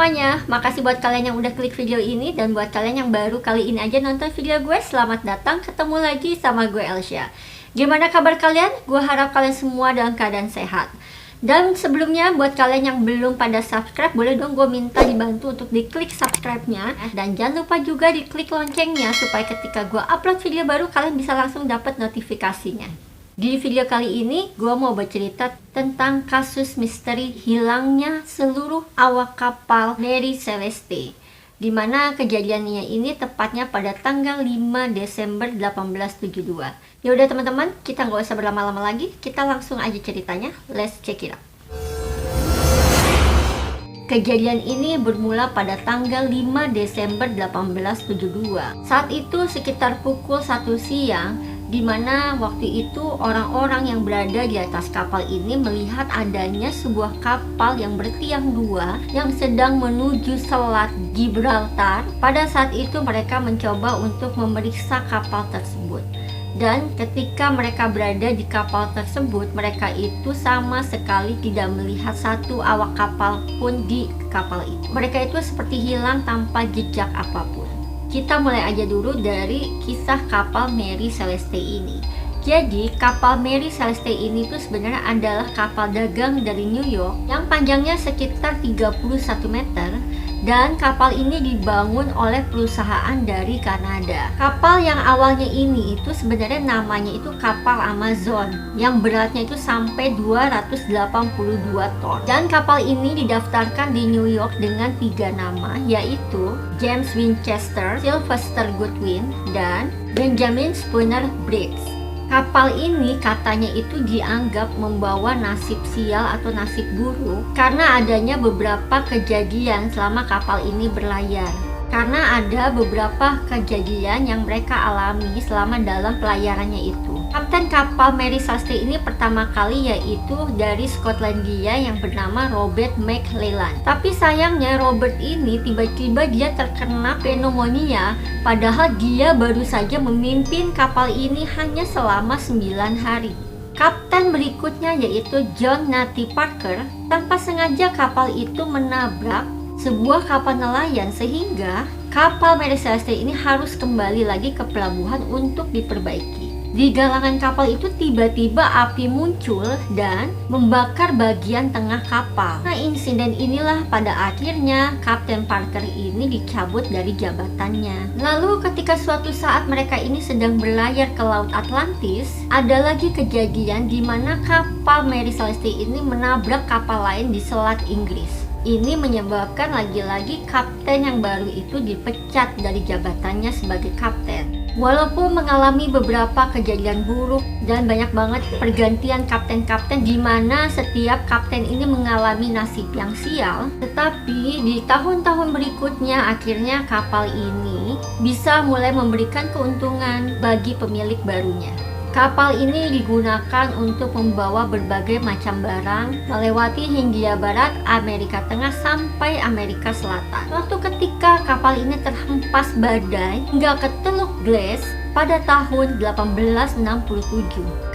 semuanya, makasih buat kalian yang udah klik video ini. Dan buat kalian yang baru kali ini aja nonton video gue, selamat datang, ketemu lagi sama gue Elsya. Gimana kabar kalian? Gue harap kalian semua dalam keadaan sehat. Dan sebelumnya buat kalian yang belum pada subscribe, boleh dong gue minta dibantu untuk diklik subscribe-nya. Dan jangan lupa juga diklik loncengnya supaya ketika gue upload video baru kalian bisa langsung dapat notifikasinya. Di video kali ini gue mau bercerita tentang kasus misteri hilangnya seluruh awak kapal Mary Celeste, dimana kejadiannya ini tepatnya pada tanggal 5 Desember 1872. Yaudah teman-teman, kita nggak usah berlama-lama lagi, kita langsung aja ceritanya. Let's check it out. Kejadian ini bermula pada tanggal 5 Desember 1872. Saat itu sekitar pukul 1 siang, di mana waktu itu orang-orang yang berada di atas kapal ini melihat adanya sebuah kapal yang bertiang dua yang sedang menuju selat Gibraltar. Pada saat itu mereka mencoba untuk memeriksa kapal tersebut. Dan ketika mereka berada di kapal tersebut, mereka itu sama sekali tidak melihat satu awak kapal pun di kapal itu. Mereka itu seperti hilang tanpa jejak apapun. Kita mulai aja dulu dari kisah kapal Mary Celeste ini. Jadi kapal Mary Celeste ini tuh sebenarnya adalah kapal dagang dari New York yang panjangnya sekitar 31 meter. Dan kapal ini dibangun oleh perusahaan dari Kanada. Kapal yang awalnya ini itu sebenarnya namanya itu kapal Amazon, yang beratnya itu sampai 282 ton. Dan kapal ini didaftarkan di New York dengan 3 nama, yaitu James Winchester, Sylvester Goodwin, dan Benjamin Spooner Briggs. Kapal ini katanya itu dianggap membawa nasib sial atau nasib buruk karena adanya beberapa kejadian selama kapal ini berlayar. Karena ada beberapa kejadian yang mereka alami selama dalam pelayarannya itu. Kapten kapal Mary Celeste ini pertama kali yaitu dari Skotlandia yang bernama Robert McClellan. Tapi sayangnya Robert ini tiba-tiba dia terkena pneumonia, padahal dia baru saja memimpin kapal ini hanya selama 9 hari. Kapten berikutnya yaitu John Natty Parker, tanpa sengaja kapal itu menabrak sebuah kapal nelayan sehingga kapal Mary Celeste ini harus kembali lagi ke pelabuhan untuk diperbaiki. Di galangan kapal itu tiba-tiba api muncul dan membakar bagian tengah kapal. Nah, insiden inilah pada akhirnya Kapten Parker ini dicabut dari jabatannya. Lalu ketika suatu saat mereka ini sedang berlayar ke Laut Atlantis, ada lagi kejadian di mana kapal Mary Celeste ini menabrak kapal lain di Selat Inggris. Ini menyebabkan lagi-lagi kapten yang baru itu dipecat dari jabatannya sebagai kapten. Walaupun mengalami beberapa kejadian buruk dan banyak banget pergantian kapten-kapten di mana setiap kapten ini mengalami nasib yang sial, tetapi di tahun-tahun berikutnya akhirnya kapal ini bisa mulai memberikan keuntungan bagi pemilik barunya. Kapal ini digunakan untuk membawa berbagai macam barang melewati Hindia Barat, Amerika Tengah sampai Amerika Selatan. Suatu ketika kapal ini terhempas badai hingga ke Teluk Glace pada tahun 1867.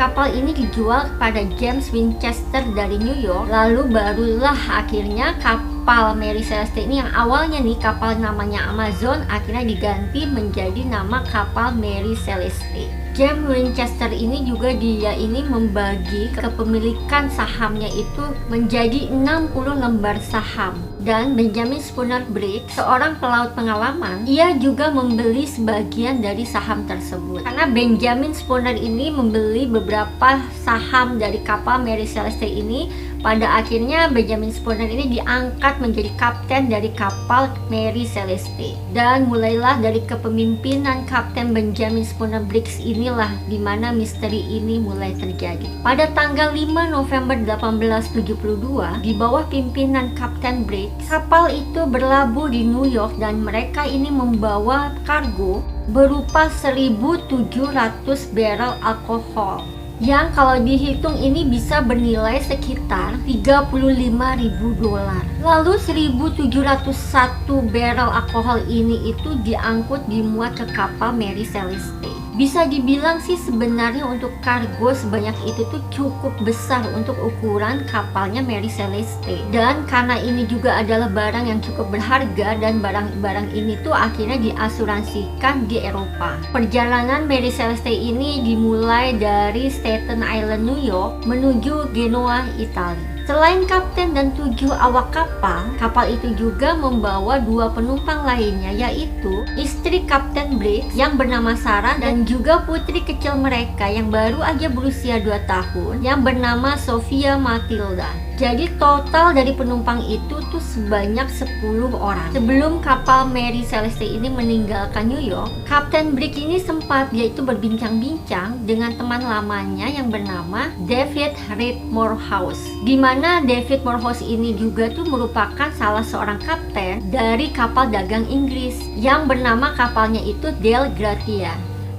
Kapal ini dijual kepada James Winchester dari New York. Lalu barulah akhirnya kapal Mary Celeste ini yang awalnya nih kapal namanya Amazon akhirnya diganti menjadi nama kapal Mary Celeste. James Winchester ini juga dia ini membagi kepemilikan sahamnya itu menjadi 60 lembar saham. Dan Benjamin Spooner Briggs, seorang pelaut pengalaman, ia juga membeli sebagian dari saham tersebut. Karena Benjamin Spooner ini membeli beberapa saham dari kapal Mary Celeste ini, pada akhirnya Benjamin Spooner ini diangkat menjadi kapten dari kapal Mary Celeste. Dan mulailah dari kepemimpinan Kapten Benjamin Spooner Briggs inilah dimana misteri ini mulai terjadi. Pada tanggal 5 November 1872, di bawah pimpinan Kapten Briggs, kapal itu berlabuh di New York dan mereka ini membawa kargo berupa 1.700 barrel alkohol yang kalau dihitung ini bisa bernilai sekitar 35.000 dolar. Lalu 1.701 barrel alkohol ini itu diangkut dimuat ke kapal Mary Celeste. Bisa dibilang sih sebenarnya untuk kargo sebanyak itu tuh cukup besar untuk ukuran kapalnya Mary Celeste. Dan karena ini juga adalah barang yang cukup berharga dan barang-barang ini tuh akhirnya diasuransikan di Eropa. Perjalanan Mary Celeste ini dimulai dari Staten Island, New York menuju Genoa, Italia. Selain kapten dan 7 awak kapal itu juga membawa 2 penumpang lainnya, yaitu istri Kapten Briggs yang bernama Sarah dan juga putri kecil mereka yang baru aja berusia 2 tahun yang bernama Sophia Matilda. Jadi total dari penumpang itu tuh sebanyak 10 orang. Sebelum kapal Mary Celeste ini meninggalkan New York, Kapten Briggs ini sempat yaitu berbincang-bincang dengan teman lamanya yang bernama David Reed Morehouse. Di mana David Morehouse ini juga tuh merupakan salah seorang kapten dari kapal dagang Inggris yang bernama kapalnya itu Dei Gratia.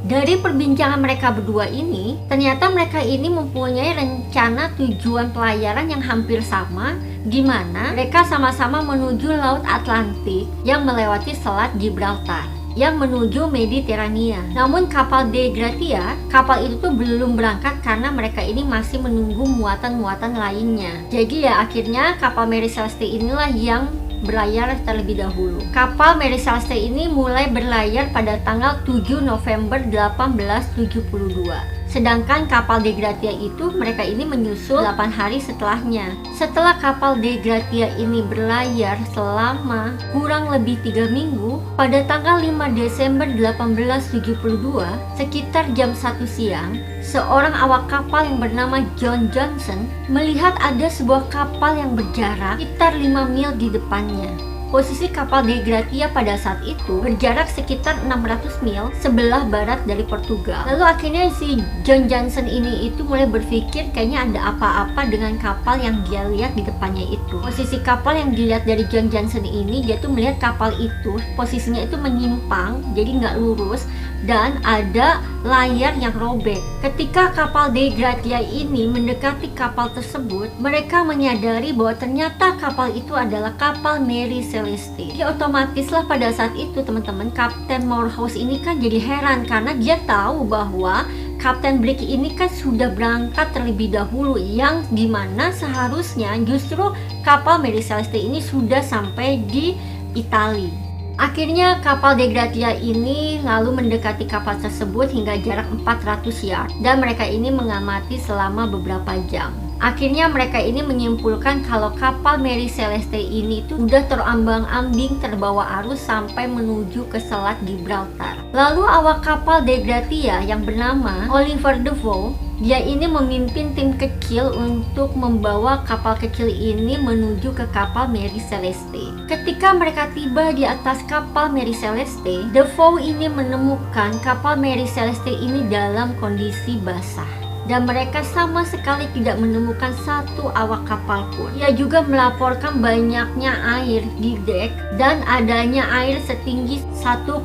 Dari perbincangan mereka berdua ini, ternyata mereka ini mempunyai rencana tujuan pelayaran yang hampir sama, di mana mereka sama-sama menuju Laut Atlantik yang melewati Selat Gibraltar yang menuju Mediterania. Namun kapal Dei Gratia, kapal itu tuh belum berangkat karena mereka ini masih menunggu muatan-muatan lainnya. Jadi ya akhirnya kapal Mary Celeste inilah yang berlayar terlebih dahulu. Kapal Mary Celeste ini mulai berlayar pada tanggal 7 November 1872. Sedangkan kapal Dei Gratia itu mereka ini menyusul 8 hari setelahnya. Setelah kapal Dei Gratia ini berlayar selama kurang lebih 3 minggu, pada tanggal 5 Desember 1872, sekitar jam 1 siang, seorang awak kapal yang bernama John Johnson melihat ada sebuah kapal yang berjarak sekitar 5 mil di depannya. Posisi kapal Dei Gratia pada saat itu berjarak sekitar 600 mil sebelah barat dari Portugal. Lalu akhirnya si John Johnson ini itu mulai berpikir kayaknya ada apa-apa dengan kapal yang dia lihat di depannya itu. Posisi kapal yang dilihat dari John Johnson ini, dia tuh melihat kapal itu posisinya itu menyimpang, jadi nggak lurus dan ada layar yang robek. Ketika kapal Dei Gratia ini mendekati kapal tersebut, mereka menyadari bahwa ternyata kapal itu adalah kapal Mary Celeste. Jadi otomatislah pada saat itu teman-teman, Kapten Morehouse ini kan jadi heran karena dia tahu bahwa Kapten Briggs ini kan sudah berangkat terlebih dahulu, yang dimana seharusnya justru kapal Mary Celeste ini sudah sampai di Italia. Akhirnya kapal Dei Gratia ini lalu mendekati kapal tersebut hingga jarak 400 yard dan mereka ini mengamati selama beberapa jam. Akhirnya mereka ini menyimpulkan kalau kapal Mary Celeste ini tuh udah terombang-ambing terbawa arus sampai menuju ke Selat Gibraltar. Lalu awak kapal Dei Gratia yang bernama Oliver Defoe, dia ini memimpin tim kecil untuk membawa kapal kecil ini menuju ke kapal Mary Celeste. Ketika mereka tiba di atas kapal Mary Celeste, Defoe ini menemukan kapal Mary Celeste ini dalam kondisi basah. Dan mereka sama sekali tidak menemukan satu awak kapal pun. Ia juga melaporkan banyaknya air di dek dan adanya air setinggi 1,1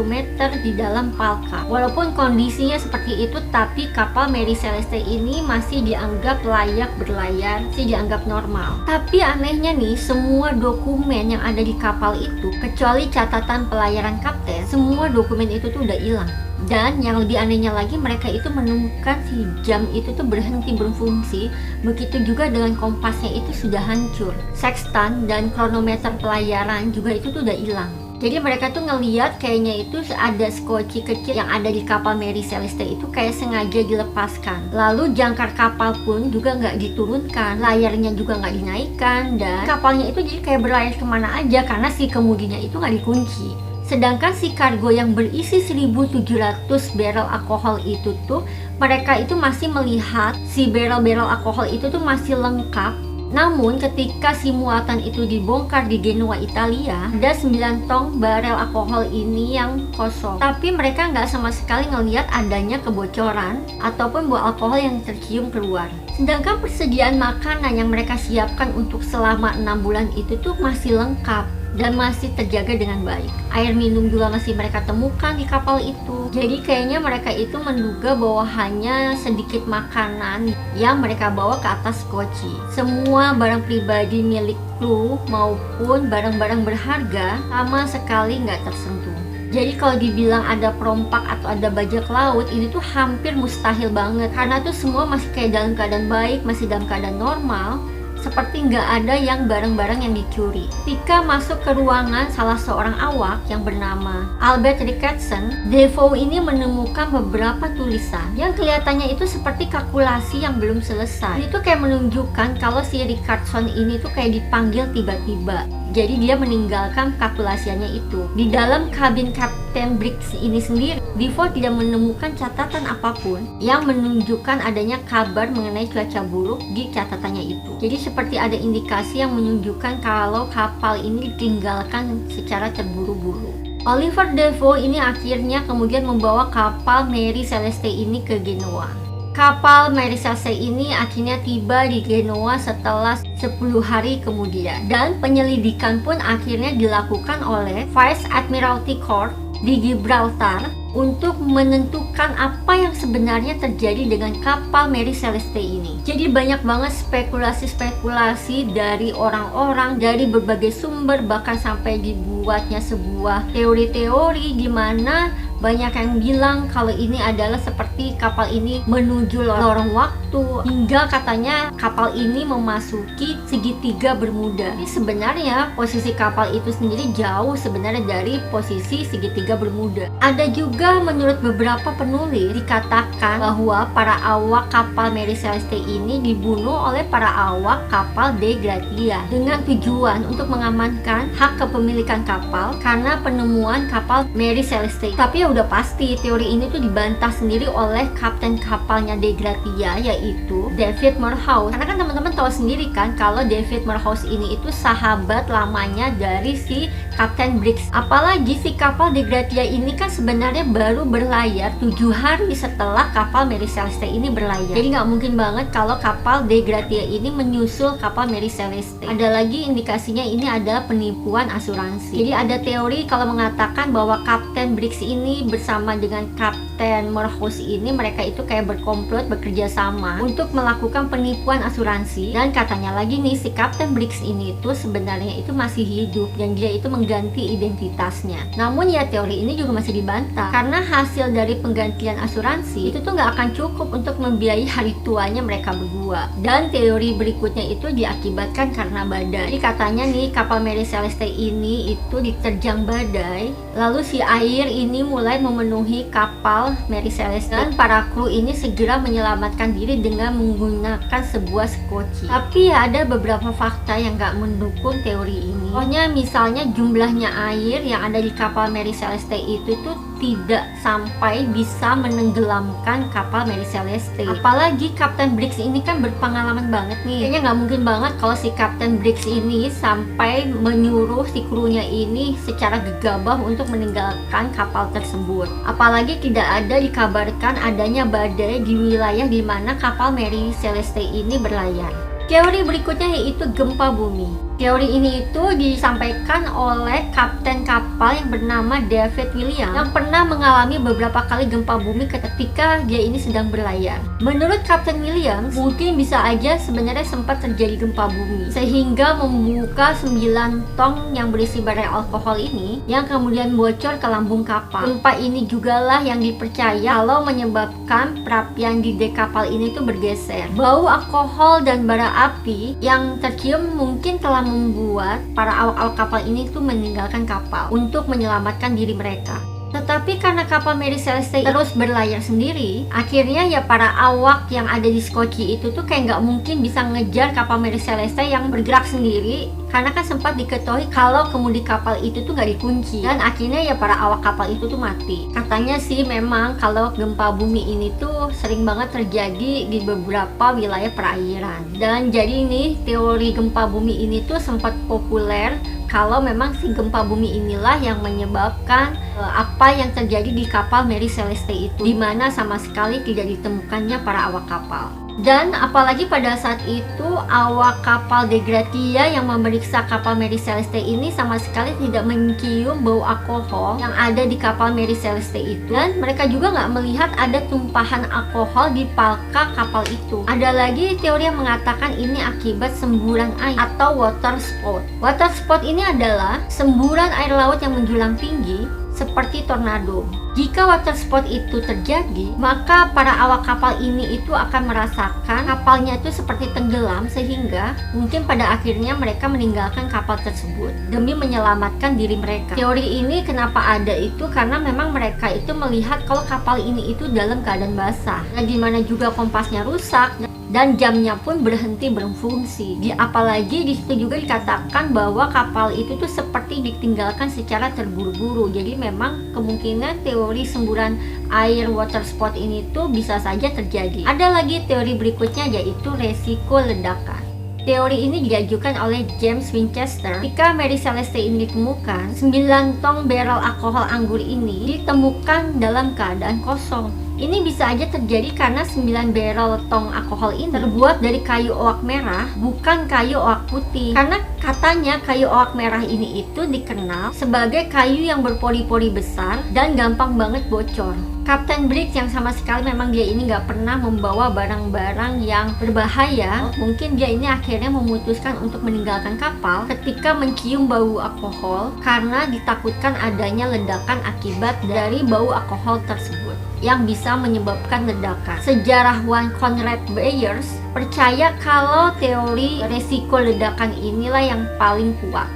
meter di dalam palka. Walaupun kondisinya seperti itu, tapi kapal Mary Celeste ini masih dianggap layak berlayar, masih dianggap normal. Tapi anehnya nih, semua dokumen yang ada di kapal itu, kecuali catatan pelayaran kapten, semua dokumen itu tuh udah hilang. Dan yang lebih anehnya lagi, mereka itu menemukan si jam itu tuh berhenti berfungsi. Begitu juga dengan kompasnya itu sudah hancur. Sextant dan kronometer pelayaran juga itu tuh udah hilang. Jadi mereka tuh ngeliat kayaknya itu ada skoci kecil yang ada di kapal Mary Celeste itu kayak sengaja dilepaskan. Lalu jangkar kapal pun juga nggak diturunkan, layarnya juga nggak dinaikkan, dan kapalnya itu jadi kayak berlayar kemana aja karena si kemudinya itu nggak dikunci. Sedangkan si kargo yang berisi 1.700 barrel alkohol itu tuh, mereka itu masih melihat si barrel-barrel alkohol itu tuh masih lengkap. Namun ketika si muatan itu dibongkar di Genoa, Italia, ada 9 tong barel alkohol ini yang kosong. Tapi mereka nggak sama sekali ngelihat adanya kebocoran ataupun bau alkohol yang tercium keluar. Sedangkan persediaan makanan yang mereka siapkan untuk selama 6 bulan itu tuh masih lengkap dan masih terjaga dengan baik. Air minum juga masih mereka temukan di kapal itu. Jadi kayaknya mereka itu menduga bahwa hanya sedikit makanan yang mereka bawa ke atas koci. Semua barang pribadi milik kru maupun barang-barang berharga sama sekali nggak tersentuh. Jadi kalau dibilang ada perompak atau ada bajak laut, ini tuh hampir mustahil banget. Karena tuh semua masih kayak dalam keadaan baik, masih dalam keadaan normal. Seperti nggak ada yang barang-barang yang dicuri. Ketika masuk ke ruangan salah seorang awak yang bernama Albert Ricketson, Defoe ini menemukan beberapa tulisan yang kelihatannya itu seperti kalkulasi yang belum selesai. Itu kayak menunjukkan kalau si Ricketson ini tuh kayak dipanggil tiba-tiba. Jadi dia meninggalkan kalkulasiannya itu. Di dalam kabin Kapten Briggs ini sendiri, Defoe tidak menemukan catatan apapun yang menunjukkan adanya kabar mengenai cuaca buruk di catatannya itu. Jadi seperti ada indikasi yang menunjukkan kalau kapal ini ditinggalkan secara terburu-buru. Oliver Defoe ini akhirnya kemudian membawa kapal Mary Celeste ini ke Genoa. Kapal Mary Celeste ini akhirnya tiba di Genoa setelah 10 hari kemudian, dan penyelidikan pun akhirnya dilakukan oleh Vice Admiralty Court di Gibraltar untuk menentukan apa yang sebenarnya terjadi dengan kapal Mary Celeste ini. Jadi banyak banget spekulasi-spekulasi dari orang-orang, dari berbagai sumber, bahkan sampai dibuatnya sebuah teori-teori di mana banyak yang bilang kalau ini adalah seperti kapal ini menuju lorong waktu, hingga katanya kapal ini memasuki segitiga Bermuda. Tapi sebenarnya posisi kapal itu sendiri jauh sebenarnya dari posisi segitiga Bermuda. Ada juga menurut beberapa penulis dikatakan bahwa para awak kapal Mary Celeste ini dibunuh oleh para awak kapal De Gratia dengan tujuan untuk mengamankan hak kepemilikan kapal karena penemuan kapal Mary Celeste. Tapi udah pasti teori ini tuh dibantah sendiri oleh kapten kapalnya De Gratia, yaitu David Morehouse. Karena kan teman-teman tahu sendiri kan kalau David Morehouse ini itu sahabat lamanya dari si Kapten Briggs. Apalagi si kapal De Gratia ini kan sebenarnya baru berlayar 7 hari setelah kapal Mary Celeste ini berlayar. Jadi nggak mungkin banget kalau kapal De Gratia ini menyusul kapal Mary Celeste. Ada lagi indikasinya ini adalah penipuan asuransi. Jadi ada teori kalau mengatakan bahwa Kapten Briggs ini bersama dengan Kapten Morehouse ini, mereka itu kayak berkomplot, bekerja sama untuk melakukan penipuan asuransi. Dan katanya lagi nih, si Kapten Briggs ini tuh sebenarnya itu masih hidup dan dia itu mengganti identitasnya. Namun ya teori ini juga masih dibantah karena hasil dari penggantian asuransi itu tuh nggak akan cukup untuk membiayai hari tuanya mereka berdua. Dan teori berikutnya itu diakibatkan karena badai. Jadi katanya nih kapal Mary Celeste ini itu diterjang badai, lalu si air ini mulai memenuhi kapal Mary Celeste dan para kru ini segera menyelamatkan diri dengan menggunakan sebuah skoci. Tapi ya ada beberapa fakta yang nggak mendukung teori ini. Pokoknya misalnya jumlahnya air yang ada di kapal Mary Celeste itu tuh tidak sampai bisa menenggelamkan kapal Mary Celeste. Apalagi Kapten Briggs ini kan berpengalaman banget nih. Kayaknya nggak mungkin banget kalau si Kapten Briggs ini sampai menyuruh si krunya ini secara gegabah untuk meninggalkan kapal tersebut. Apalagi tidak ada dikabarkan adanya badai di wilayah di mana kapal Mary Celeste ini berlayar. Teori berikutnya yaitu gempa bumi. Teori ini itu disampaikan oleh kapten kapal yang bernama David Williams yang pernah mengalami beberapa kali gempa bumi ketika dia ini sedang berlayar. Menurut Kapten Williams, mungkin bisa aja sebenarnya sempat terjadi gempa bumi sehingga membuka 9 tong yang berisi barel alkohol ini yang kemudian bocor ke lambung kapal. Gempa ini jugalah yang dipercaya kalau menyebabkan perapian di dek kapal ini tuh bergeser. Bau alkohol dan bara api yang tercium mungkin telah membuat para awak-awak kapal ini tuh meninggalkan kapal untuk menyelamatkan diri mereka. Tetapi karena kapal Mary Celeste terus berlayar sendiri, akhirnya ya para awak yang ada di skoci itu tuh kayak nggak mungkin bisa ngejar kapal Mary Celeste yang bergerak sendiri, karena kan sempat diketahui kalau kemudi kapal itu tuh nggak dikunci, dan akhirnya ya para awak kapal itu tuh mati. Katanya sih memang kalau gempa bumi ini tuh sering banget terjadi di beberapa wilayah perairan, dan jadi nih teori gempa bumi ini tuh sempat populer kalau memang si gempa bumi inilah yang menyebabkan apa yang terjadi di kapal Mary Celeste itu, dimana sama sekali tidak ditemukannya para awak kapal. Dan apalagi pada saat itu awak kapal De Gratia yang memeriksa kapal Mary Celeste ini sama sekali tidak mencium bau alkohol yang ada di kapal Mary Celeste itu, dan mereka juga nggak melihat ada tumpahan alkohol di palka kapal itu. Ada lagi teori yang mengatakan ini akibat semburan air atau water spout. Water spout ini adalah semburan air laut yang menjulang tinggi seperti tornado. Jika water spot itu terjadi, maka para awak kapal ini itu akan merasakan kapalnya itu seperti tenggelam, sehingga mungkin pada akhirnya mereka meninggalkan kapal tersebut demi menyelamatkan diri mereka. Teori ini kenapa ada itu karena memang mereka itu melihat kalau kapal ini itu dalam keadaan basah. Nah, dimana juga kompasnya rusak dan jamnya pun berhenti berfungsi. Apalagi di situ juga dikatakan bahwa kapal itu tuh seperti ditinggalkan secara terburu-buru. Jadi memang kemungkinan teori semburan air water spot ini tuh bisa saja terjadi. Ada lagi teori berikutnya, yaitu resiko ledakan. Teori ini diajukan oleh James Winchester. Ketika Mary Celeste ini ditemukan, 9 tong barrel alkohol anggur ini ditemukan dalam keadaan kosong. Ini bisa aja terjadi karena 9 barrel tong alkohol ini terbuat dari kayu oak merah, bukan kayu oak putih. Karena katanya kayu oak merah ini itu dikenal sebagai kayu yang berpori-pori besar dan gampang banget bocor. Kapten Briggs yang sama sekali memang dia ini nggak pernah membawa barang-barang yang berbahaya. Mungkin dia ini akhirnya memutuskan untuk meninggalkan kapal ketika mencium bau alkohol karena ditakutkan adanya ledakan akibat dari bau alkohol tersebut yang bisa menyebabkan ledakan. Sejarawan Conrad Byers percaya kalau teori resiko ledakan inilah yang paling kuat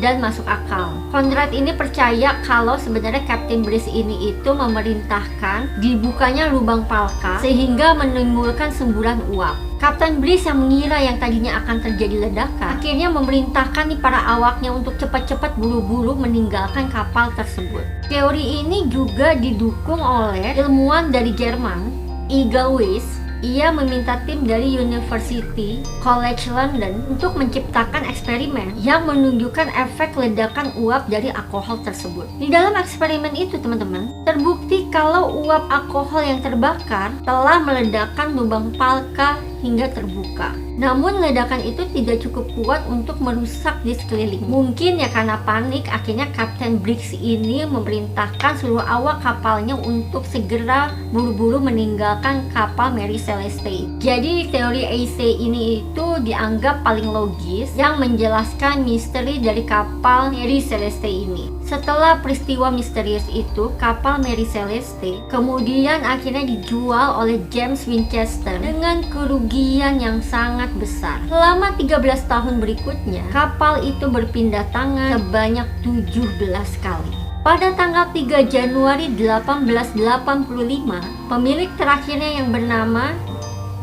dan masuk akal. Conrad ini percaya kalau sebenarnya Kapten Briggs ini itu memerintahkan dibukanya lubang palka sehingga menimbulkan semburan uap. Kapten Briggs yang mengira yang tadinya akan terjadi ledakan, akhirnya memerintahkan nih para awaknya untuk cepat-cepat buru-buru meninggalkan kapal tersebut. Teori ini juga didukung oleh ilmuwan dari Jerman, Eagle Weiss. Ia meminta tim dari University College London untuk menciptakan eksperimen yang menunjukkan efek ledakan uap dari alkohol tersebut. Di dalam eksperimen itu, teman-teman, terbukti kalau uap alkohol yang terbakar telah meledakkan lubang palka hingga terbuka. Namun ledakan itu tidak cukup kuat untuk merusak di sekeliling. Mungkin ya karena panik, akhirnya Kapten Briggs ini memerintahkan seluruh awak kapalnya untuk segera buru-buru meninggalkan kapal Mary Celeste. Jadi teori AC ini itu dianggap paling logis yang menjelaskan misteri dari kapal Mary Celeste ini. Setelah peristiwa misterius itu, kapal Mary Celeste kemudian akhirnya dijual oleh James Winchester dengan kerugian yang sangat besar. Selama 13 tahun berikutnya, kapal itu berpindah tangan sebanyak 17 kali. Pada tanggal 3 Januari 1885, pemilik terakhirnya yang bernama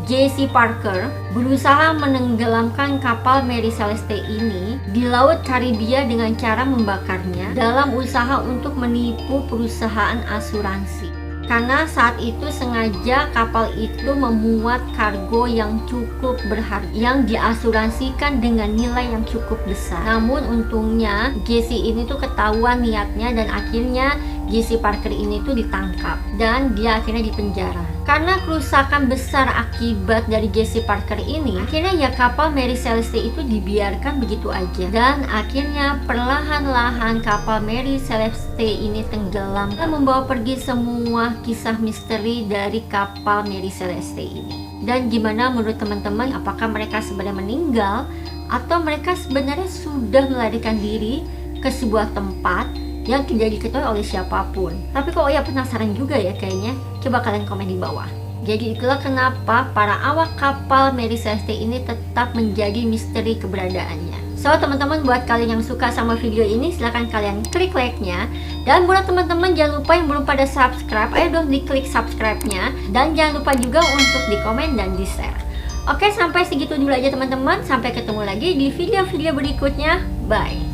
J.C. Parker berusaha menenggelamkan kapal Mary Celeste ini di Laut Karibia dengan cara membakarnya dalam usaha untuk menipu perusahaan asuransi. Karena saat itu sengaja kapal itu memuat kargo yang cukup berharga yang diasuransikan dengan nilai yang cukup besar. Namun untungnya J.C. ini tuh ketahuan niatnya dan akhirnya J.C. Parker ini tuh ditangkap dan dia akhirnya dipenjara. Karena kerusakan besar akibat dari J.C. Parker ini, akhirnya ya kapal Mary Celeste itu dibiarkan begitu aja. Dan akhirnya perlahan-lahan kapal Mary Celeste ini tenggelam dan membawa pergi semua kisah misteri dari kapal Mary Celeste ini. Dan gimana menurut teman-teman, apakah mereka sebenarnya meninggal atau mereka sebenarnya sudah melarikan diri ke sebuah tempat yang tidak diketahui oleh siapapun? Tapi kok ya penasaran juga ya kayaknya. Coba kalian komen di bawah. Jadi itulah kenapa para awak kapal Mary Celeste ini tetap menjadi misteri keberadaannya. So teman-teman, buat kalian yang suka sama video ini, silahkan kalian klik like-nya. Dan buat teman-teman jangan lupa yang belum pada subscribe, ayo dong diklik subscribe-nya. Dan jangan lupa juga untuk di komen dan di share. Oke, sampai segitu dulu aja teman-teman. Sampai ketemu lagi di video-video berikutnya. Bye.